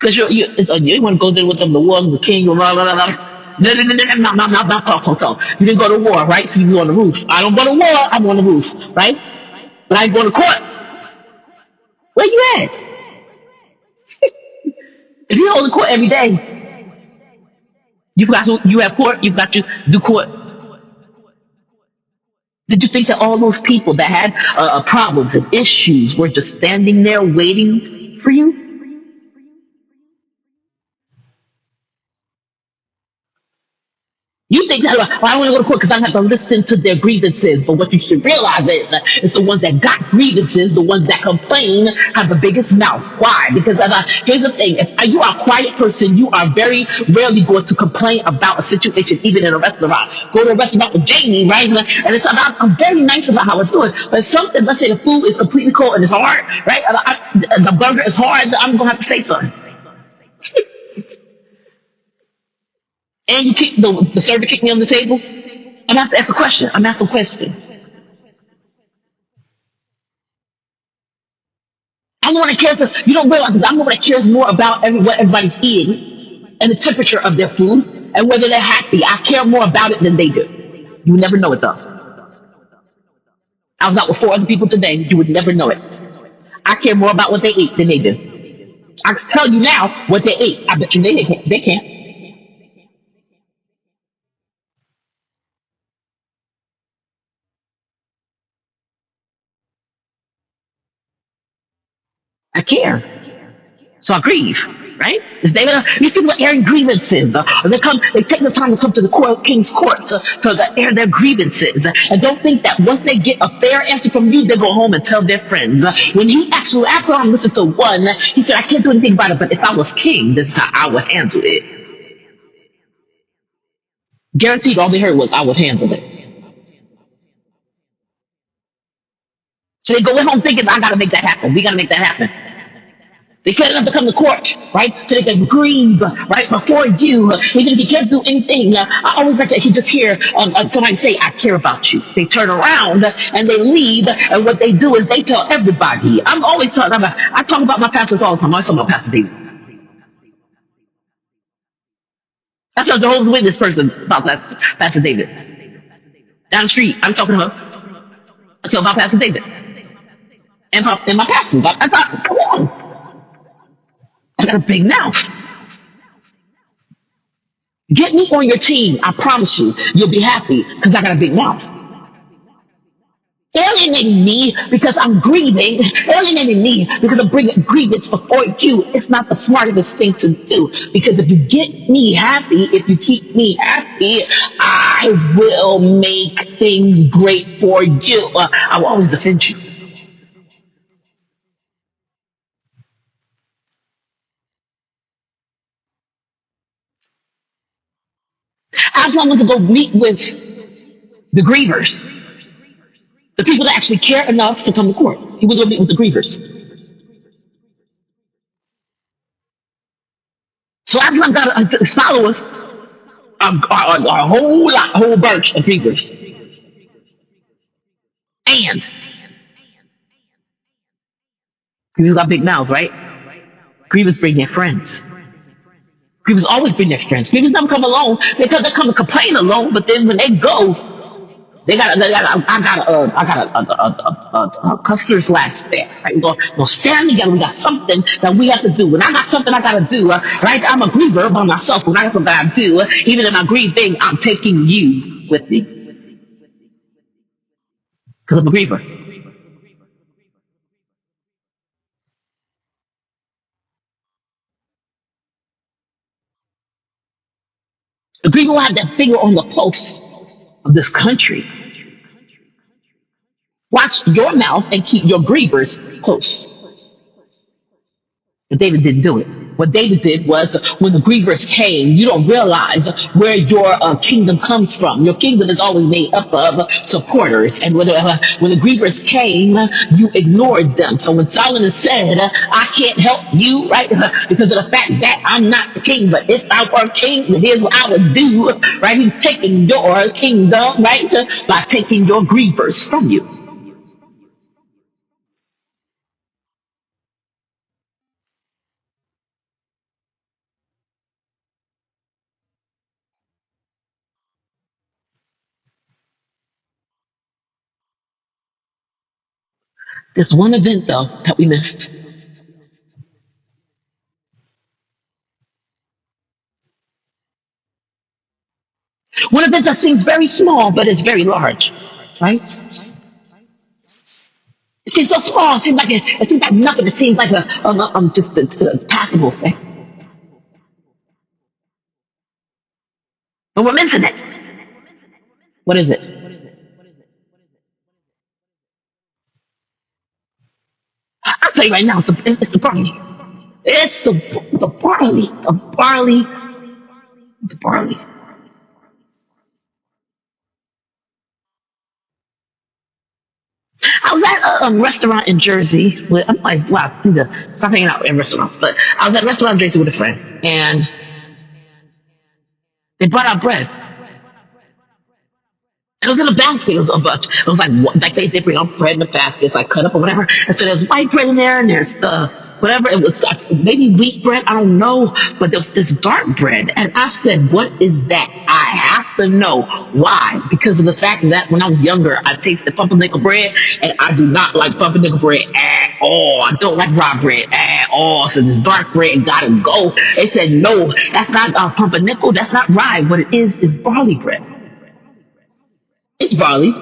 Because you want to go there with them, the war, the king, blah, blah, blah, blah. No, no, no, no, no, no, no, no, talk, talk, talk. You didn't go to war, right? So you on the roof. I don't go to war, I'm on the roof, right? But I ain't going to court. Where you at? If you hold the court every day, you got to, you have court, you've got to do court. Did you think that all those people that had problems and issues were just standing there waiting for you? You think that, well, I don't want to go to court because I have to listen to their grievances. But what you should realize is that it's the ones that got grievances, the ones that complain, have the biggest mouth. Why? Because here's the thing: if you are a quiet person, you are very rarely going to complain about a situation, even in a restaurant. Go to a restaurant with Jamie, right? And it's about, I'm very nice about how I do it. But if something, let's say the food is completely cold and it's hard, right? The burger is hard, I'm going to have to say something. And you kick the server kicked me on the table. I'm gonna have to ask a question. I'm asking a question. I'm the one that cares. You don't realize that I'm the one that cares more about what everybody's eating and the temperature of their food and whether they're happy. I care more about it than they do. You would never know it though. I was out with four other people today. You would never know it. I care more about what they eat than they do. I can tell you now what they ate. I bet you they can't. They can't. I care. So I grieve, right? Is they these people are airing grievances. They take the time to come to the king's court to air their grievances. And don't think that once they get a fair answer from you, they go home and tell their friends. When he actually, after I listened to one, he said, I can't do anything about it, but if I was king, this is how I would handle it. Guaranteed all they heard was, I would handle it. So they go home thinking, I gotta make that happen. We gotta make that happen. They can't enough to come to court, right? So they can grieve, right, before you, even if you can't do anything. I always like to just hear somebody say, I care about you. They turn around and they leave, and what they do is they tell everybody. I'm always talking about, I talk about my pastors all the time. I talk about Pastor David. I tell Jehovah's Witness person about Pastor David. Down the street, I'm talking to her. I tell about Pastor David. And my pastors. I thought, come on. I got a big mouth. Get me on your team. I promise you, you'll be happy because I got a big mouth. Alienating me because I'm grieving, alienating me because I'm bringing grievance before you. It's not the smartest thing to do because if you get me happy, if you keep me happy, I will make things great for you. I will always defend you. Absalom went to go meet with the grievers, the people that actually care enough to come to court. He went to go meet with the grievers. So Absalom got his followers, a whole bunch of grievers. And grievers got big mouths, right? Grievers bring their friends. Grievers always bring their friends. Grievers never come alone. They come to complain alone, but then when they go, I got a customer's last there. Right? We're stand together. We got something that we have to do. When I got something I got to do, right? I'm a griever by myself. When I got something I got to do, even in my grieving, I'm taking you with me. Because I'm a griever. The griever will have that finger on the pulse of this country. Watch your mouth and keep your grievers close. But David didn't do it. What David did was when the grievers came, you don't realize where your kingdom comes from. Your kingdom is always made up of supporters. And when the grievers came, you ignored them. So when Solomon said, I can't help you, right, because of the fact that I'm not the king, but if I were king, then here's what I would do, right? He's taking your kingdom, right, by taking your grievers from you. This one event, though, that we missed. One event that seems very small, but it's very large, right? It seems so small. It seems like nothing. It seems like just a passable thing. But we're missing it. What is it? I'll tell you right now. It's the barley. It's the barley. The barley. The barley. I was at a restaurant in Jersey with, I'm like, wow, I need to stop hanging out in restaurants. But I was at a restaurant in Jersey with a friend, and they brought out bread. It was in a basket. It was a bunch. It was like they bring out bread in a basket. It's like cut up or whatever. And so there's white bread in there, and there's the whatever. It was maybe wheat bread. I don't know. But there was this dark bread, and I said, "What is that?" I have to know why. Because of the fact that when I was younger, I tasted pumpernickel bread, and I do not like pumpernickel bread at all. I don't like raw bread at all. So this dark bread gotta go. They said, "No, that's not pumpernickel. That's not rye. What it is barley bread." It's barley.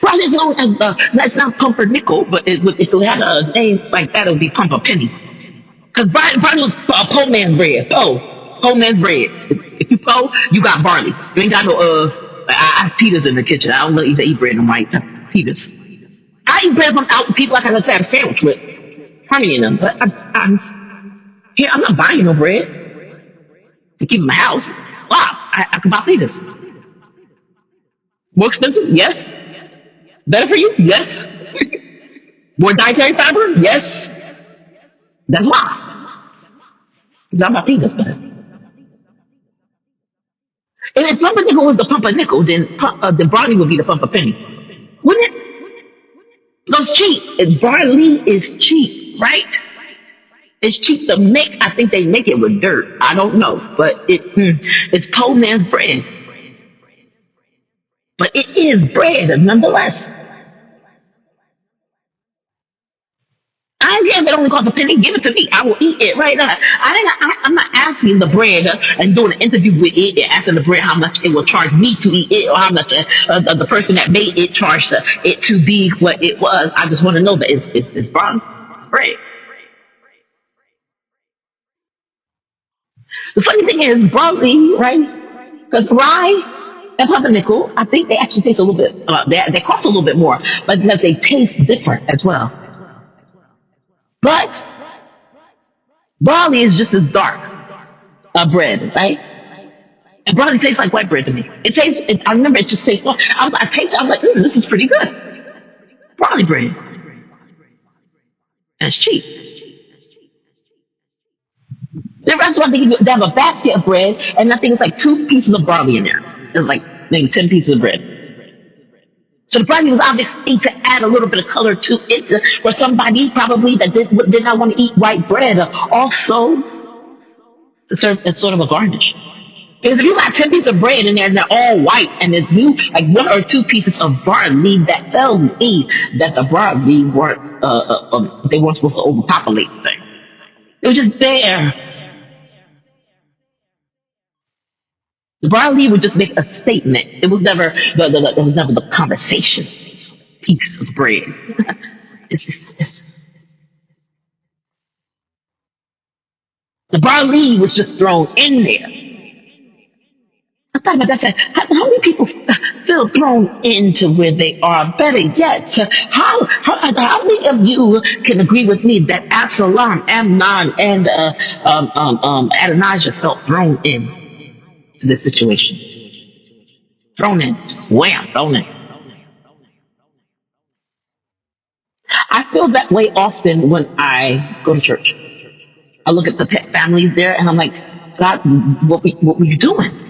Barley is known as that's not pumpernickel, but if it had a name like that, it would be pumperpenny. Because barley was poor man's bread. Poor man's bread. If you poor, you got barley. You ain't got no I have Peters in the kitchen. I don't even eat bread no more. Peters. I eat bread from out people like I just had a sandwich with honey in them. But I'm not buying no bread to keep in my house. Wow, I can buy Peters. More expensive? Yes. Better for you? Yes. More dietary fiber? Yes. That's why. Because I'm about Peters better. And if pumpernickel was the pumpernickel, then barley would be the pumperpenny. Wouldn't it? Because cheap. Barley is cheap, right? It's cheap to make. I think they make it with dirt. I don't know. But it's poor man's bread. But it is bread nonetheless. I don't care if it only costs a penny. Give it to me. I will eat it right now. I'm not asking the bread and doing an interview with it and asking the bread how much it will charge me to eat it or how much the person that made it charged it to be what it was. I just want to know that it's brown bread. The funny thing is, barley, right? Because rye and pumpernickel, I think they actually taste a little bit, they cost a little bit more, but that they taste different as well. But barley is just as dark bread, right? And barley tastes like white bread to me. I remember it just tastes, I was like, this is pretty good. Barley bread. And it's cheap. The restaurant, they have a basket of bread, and I think it's like 2 pieces of barley in there. It's like maybe 10 pieces of bread. So the barley was obviously to add a little bit of color to it for somebody probably that did not want to eat white bread. Also, to serve as sort of a garnish. Because if you got 10 pieces of bread in there and they're all white, and if you like 1 or 2 pieces of barley, that tells me that the barley they weren't supposed to overpopulate the thing. It was just there. The barley would just make a statement. It was never the conversation piece of bread. it's the barley was just thrown in there. I thought about that. How many people feel thrown into where they are? Better yet, how many of you can agree with me that Absalom, Amnon, and Adonijah felt thrown in to this situation? Thrown in, just wham, thrown in. I feel that way often when I go to church. I look at the families there, and I'm like, God, what were you doing?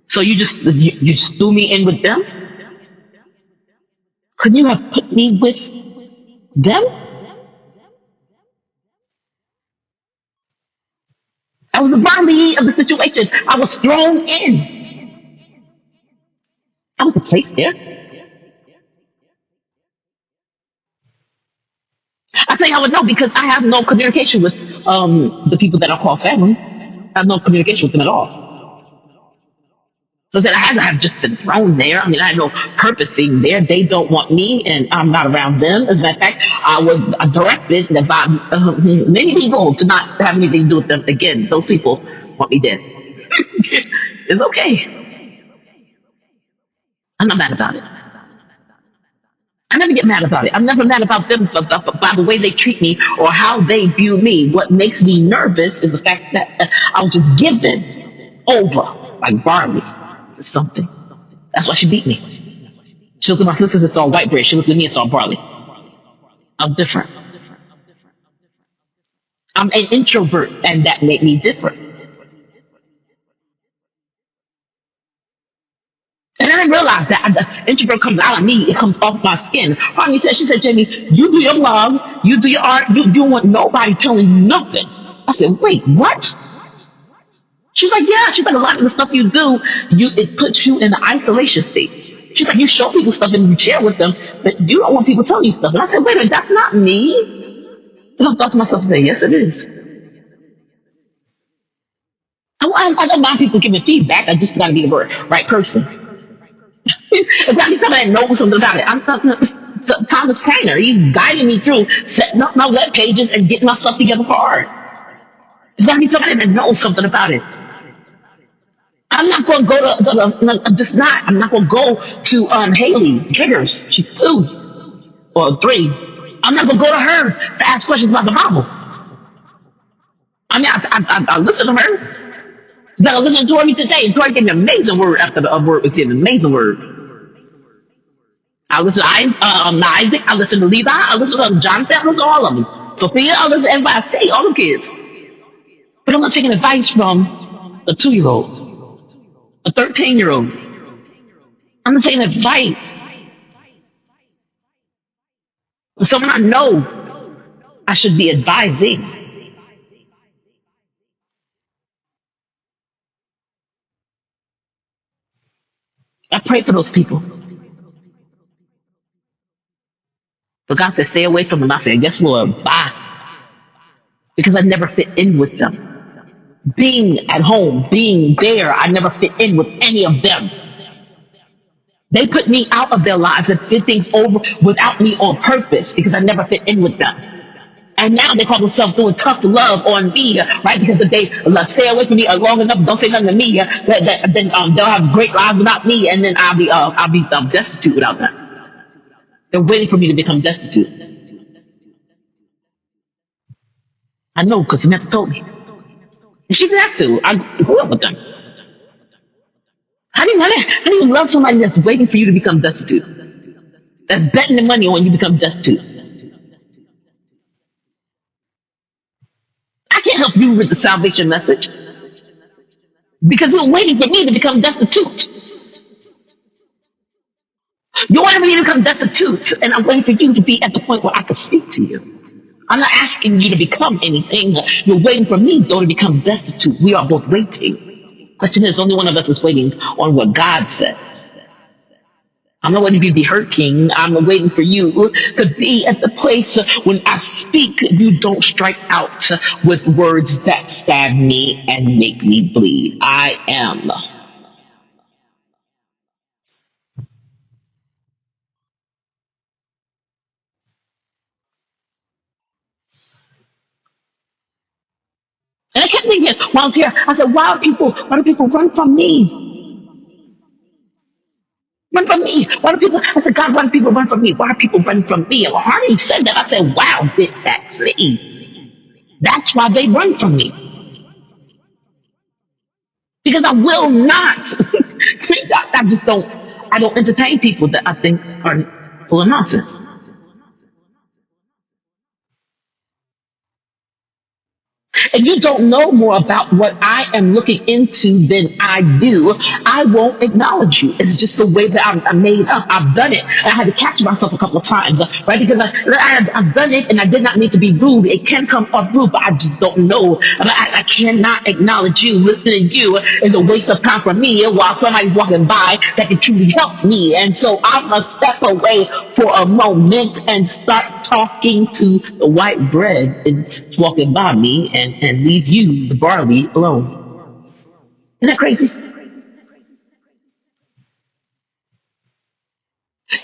So you just threw me in with them? Couldn't you have put me with them? I was the Barney of the situation. I was thrown in. I was placed there. I tell you, I would know because I have no communication with the people that I call family. I have no communication with them at all. So I said, I have just been thrown there. I mean, I had no purpose being there. They don't want me, and I'm not around them. As a matter of fact, I was directed by many people to not have anything to do with them again. Those people want me dead. It's okay. I'm not mad about it. I never get mad about it. I'm never mad about them by the way they treat me or how they view me. What makes me nervous is the fact that I was just given over like barley to something. That's why she beat me. She looked at my sisters and saw white bread. She looked at me and saw barley. I was different. I'm an introvert, and that made me different. And I didn't realize that the introvert comes out of me. It comes off my skin. Harmony said, she said, Jamie, you do your blog, you do your art, you don't want nobody telling you nothing. I said, wait, what? She's like, yeah. She's like, a lot of the stuff you do, it puts you in an isolation state. She's like, you show people stuff and you share with them, but you don't want people telling you stuff. And I said, wait a minute, that's not me. And I thought to myself, yes, it is. I don't mind people giving feedback. I just got to be the right person. It's got to be somebody that knows something about it. I'm Thomas Craner. He's guiding me through setting up my web pages and getting my stuff together for art. It's got to be somebody that knows something about it. I'm not going to go to I'm just not. I'm not going to go to Haley Triggers. She's 2 or 3. I'm not going to go to her to ask questions about the Bible. I mean, I listen to her. Because I listened to Tori today, and Tori gave me an amazing word after the word was given. Amazing word. I listen to Isaac. I listen to Levi. I listen to Jonathan. I listen to all of them. Sophia. I listen to everybody I say, all the kids. But I'm not taking advice from a 2-year-old, a 13-year-old. I'm not taking advice from someone I know I should be advising. I pray for those people. But God said, stay away from them. I said, yes, Lord, bye. Because I never fit in with them. Being at home, being there, I never fit in with any of them. They put me out of their lives and did things over without me on purpose because I never fit in with them. And now they call themselves doing tough love on me, right? Because if they stay away from me long enough, don't say nothing to me, then they'll have great lives without me, and then I'll be destitute without them. They're waiting for me to become destitute. I know because Samantha told me. And she didn't have to. I grew up with them. How do you love somebody that's waiting for you to become destitute? That's betting the money on when you become destitute. I can't help you with the salvation message because you're waiting for me to become destitute. You're waiting for me to become destitute, and I'm waiting for you to be at the point where I can speak to you. I'm not asking you to become anything. You're waiting for me, though, to become destitute. We are both waiting. Question is, only one of us is waiting on what God says. I'm not waiting for you to be hurting. I'm waiting for you to be at the place when I speak, you don't strike out with words that stab me and make me bleed. I am. And I kept thinking while I was here, I said, why do people run from me? Run from me. Why do people, I said, God, why do people run from me? Why do people run from me? And when Hardy said that, I said, wow, that's me. That's why they run from me. Because I will not. I don't entertain people that I think are full of nonsense. and you don't know more about what I am looking into than I do, I won't acknowledge you. It's just the way that I'm made up. I've done it. I had to catch myself a couple of times, right? Because I've done it and I did not mean to be rude. It can come off rude, but I just don't know. I cannot acknowledge you. Listening to you is a waste of time for me while somebody's walking by that can truly help me. And so I must step away for a moment and start talking to the white bread that's walking by me and leave you, the barley, alone. Isn't that crazy?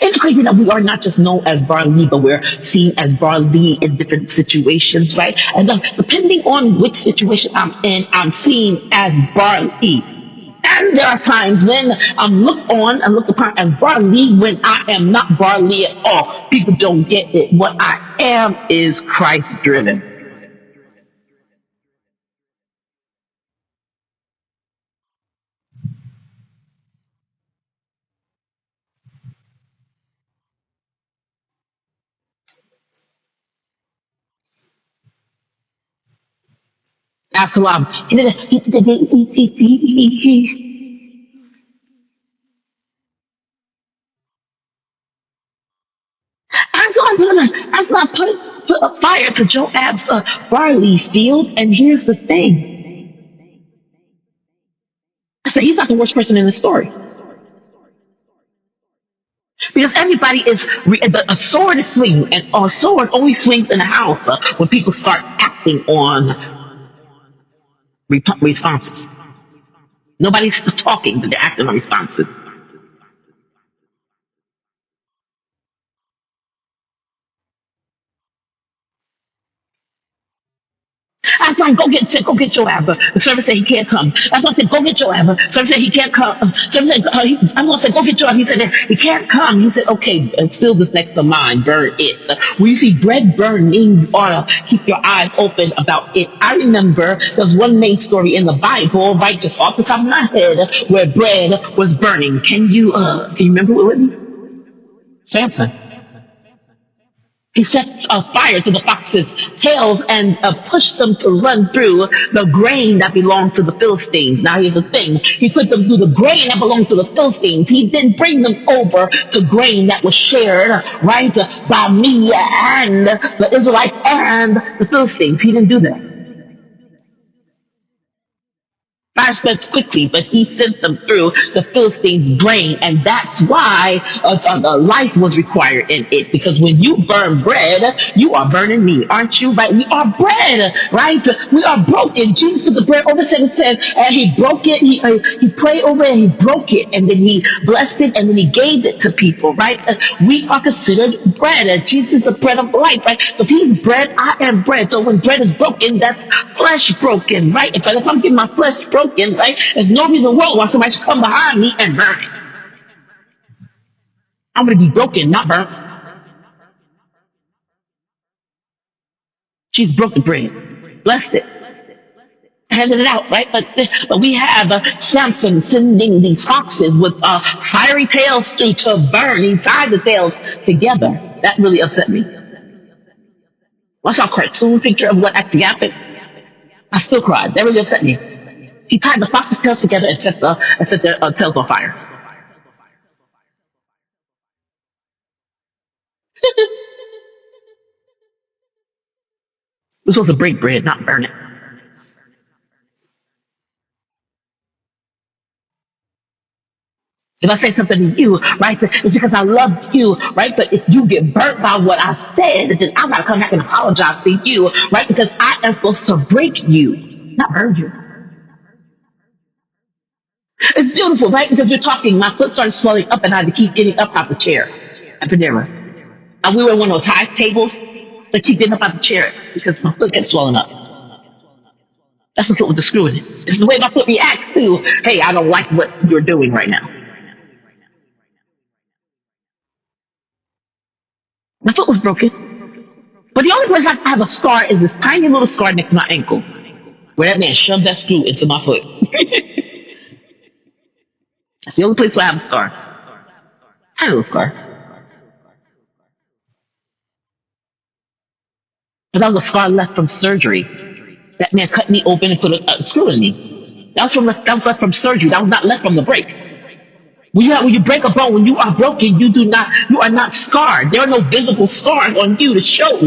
Isn't it crazy that we are not just known as barley, but we're seen as barley in different situations, right? And depending on which situation I'm in, I'm seen as barley. And there are times when I'm looked on and looked upon as barley when I am not barley at all. People don't get it. What I am is Christ driven. Absalom. Absalom put a fire to Joab's barley field. And here's the thing. I said, he's not the worst person in the story. Because everybody is, a sword is swinging, and a sword only swings in a house when people start acting on responses. Nobody's talking, but they're acting on responses. I said, go get Joab. The servant said he can't come. That's why I said, go get Joab. The servant said he can't come. Servant said, I was said, go get Joab. He said, he can't come. He said, okay, spill this next to mine, burn it. When you see bread burning, you ought to keep your eyes open about it. I remember there's one main story in the Bible, right, just off the top of my head, where bread was burning. Can you remember it with me? Samson. He set fire to the foxes' tails and pushed them to run through the grain that belonged to the Philistines. Now, here's the thing. He put them through the grain that belonged to the Philistines. He didn't bring them over to grain that was shared, right, by me and the Israelites and the Philistines. He didn't do that. Fire spreads quickly, but he sent them through the Philistines' grain, and that's why life was required in it. Because when you burn bread, you are burning me, aren't you? Right? We are bread, right? We are broken. Jesus took the bread over and said, and he broke it. He prayed over it, and he broke it, and then he blessed it, and then he gave it to people, right? We are considered bread. Jesus is the bread of life, right? So if he's bread, I am bread. So when bread is broken, that's flesh broken, right? But if I'm getting my flesh broken, right, there's no reason why somebody should come behind me and burn it. I'm going to be broken, not burnt. She's broke the bread, blessed it, handed it out, right? But we have Samson sending these foxes with fiery tails through to burn. He tied the tails together. That really upset me. Watch our cartoon picture of what actually happened. I still cried. That really upset me. He tied the fox's tails together and set their tails on fire. We're supposed to break bread, not burn it. If I say something to you, right, it's because I love you, right? But if you get burnt by what I said, then I'm gonna come back and apologize to you, right? Because I am supposed to break you, not burn you. It's beautiful, right? Because you're talking, my foot started swelling up, and I had to keep getting up out the chair at Panera. And we were on one of those high tables, so I keep getting up out the chair because my foot gets swollen up. That's the foot with the screw in it. It's the way my foot reacts to, hey, I don't like what you're doing right now. My foot was broken. But the only place I have a scar is this tiny little scar next to my ankle, where that man shoved that screw into my foot. That's the only place where I have a scar. Tiny little scar. But that was a scar left from surgery. That man cut me open and put a screw in me. That was left from surgery. That was not left from the break. When you break a bone, when you are broken, you are not scarred. There are no visible scars on you to show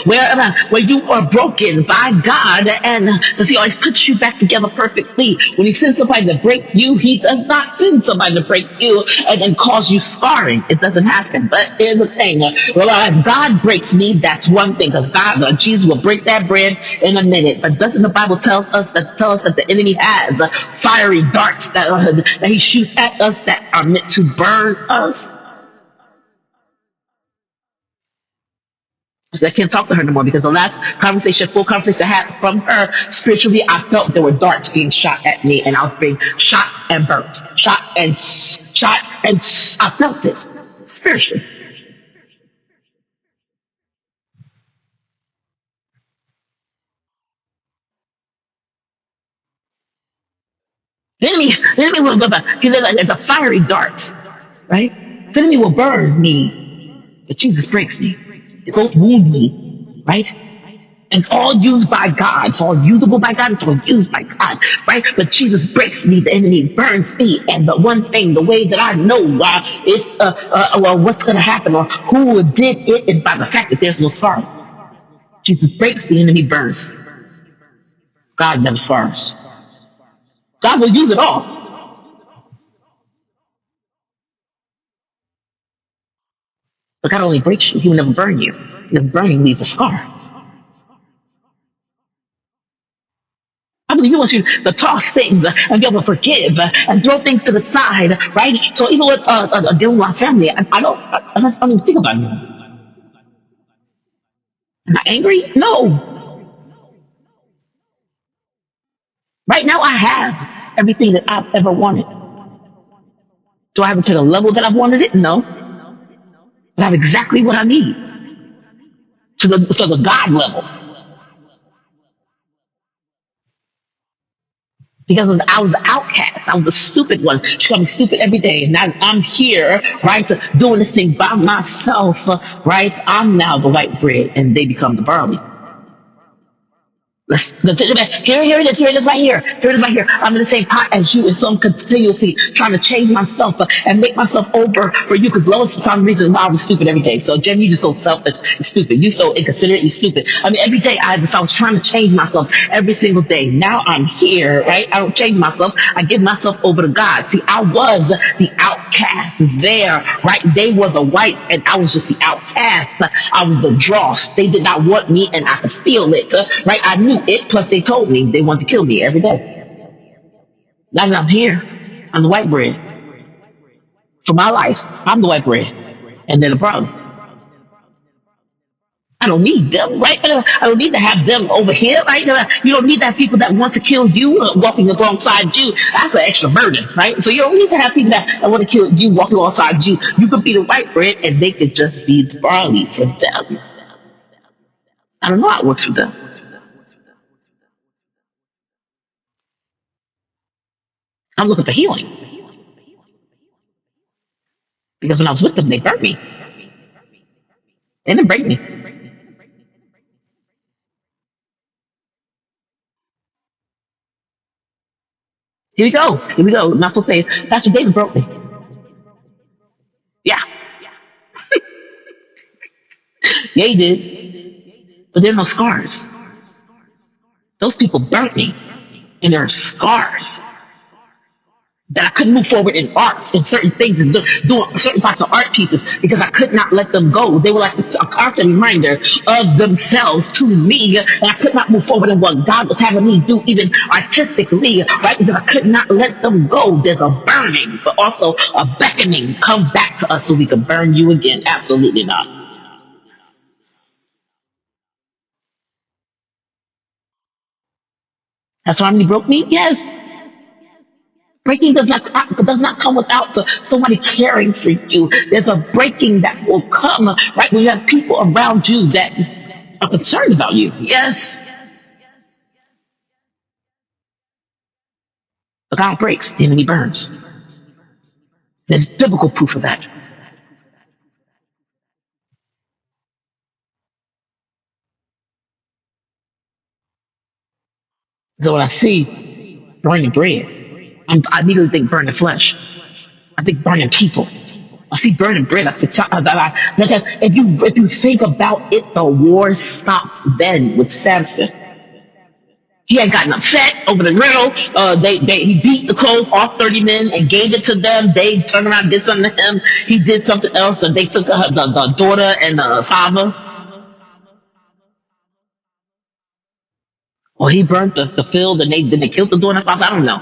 where you are broken by God, and because He always puts you back together perfectly. When He sends somebody to break you, He does not send somebody to break you and then cause you scarring. It doesn't happen. But here's the thing: if God breaks me, that's one thing, because Jesus will break that bread in a minute. But doesn't the Bible tell us that the enemy has fiery darts that he shoots at us that are meant to burn us? So I can't talk to her no more, because the last full conversation I had from her spiritually, I felt there were darts being shot at me, and I was being shot and burnt, shot, and I felt it spiritually. The enemy will go back. It's a fiery darts, right? The enemy will burn me, but Jesus breaks me. It won't wound me, right? And it's all used by God. It's all usable by God. It's all used by God, right? But Jesus breaks me. The enemy burns me. And the one thing, the way that I know what's going to happen or who did it is by the fact that there's no scar. Jesus breaks, the enemy burns. God never scars. God will use it all. But God only breaks you. He will never burn you, because burning leaves a scar. I believe He wants you to toss things and be able to forgive and throw things to the side, right? So even with dealing with my family, I don't even think about it. Am I angry? No. Right now, I have everything that I've ever wanted. Do I have it to the level that I've wanted it? No. But I have exactly what I need to the God level. Because I was the outcast. I was the stupid one. She called me stupid every day. And now I'm here, right, doing this thing by myself, right? I'm now the white bread, and they become the barley. Let's here it is right here. Here it is right here. I'm in the same pot as you, and so I'm continuously trying to change myself and make myself over for you, because Lois found a reason why I was stupid every day. So Jen, you just so selfish, you're stupid. You so inconsiderate, you stupid. I mean, every day I was trying to change myself every single day. Now I'm here, right? I don't change myself. I give myself over to God. See, I was the outcast there, right? They were the whites, and I was just the outcast. I was the dross. They did not want me, and I could feel it, right? I knew it. Plus, they told me they wanted to kill me every day. Now that I'm here, I'm the white bread. For my life, I'm the white bread, and they're the problem. I don't need them, right? I don't need to have them over here, right? You don't need to have people that want to kill you walking alongside you. That's an extra burden, right? So you don't need to have people that want to kill you walking alongside you. You could be the white bread, and they could just be the barley for them. I don't know how it works for them. I'm looking for healing, because when I was with them, they burnt me. They didn't break me. Here we go. Here we go. Not so say, Pastor David broke me. Yeah. Yeah, he did. But there are no scars. Those people burnt me. And there are scars that I couldn't move forward in art, in certain things, and doing certain parts of art pieces, because I could not let them go. They were like a constant reminder of themselves to me, and I could not move forward in what God was having me do, even artistically, right? Because I could not let them go. There's a burning, but also a beckoning. Come back to us so we can burn you again. Absolutely not. That's why he broke me? Yes. Breaking does not come without somebody caring for you. There's a breaking that will come, right, when you have people around you that are concerned about you. Yes. But God breaks, the enemy burns. There's biblical proof of that. So when I see burning bread, I immediately think burning flesh. I think burning people. I see burning bread. I said, because if you think about it, the war stopped then with Samson. He had gotten upset over the riddle. He beat the clothes off 30 men and gave it to them. They turned around and did something to him. He did something else, and they took the daughter and the father. Or he burnt the field and they killed the daughter and father. I don't know.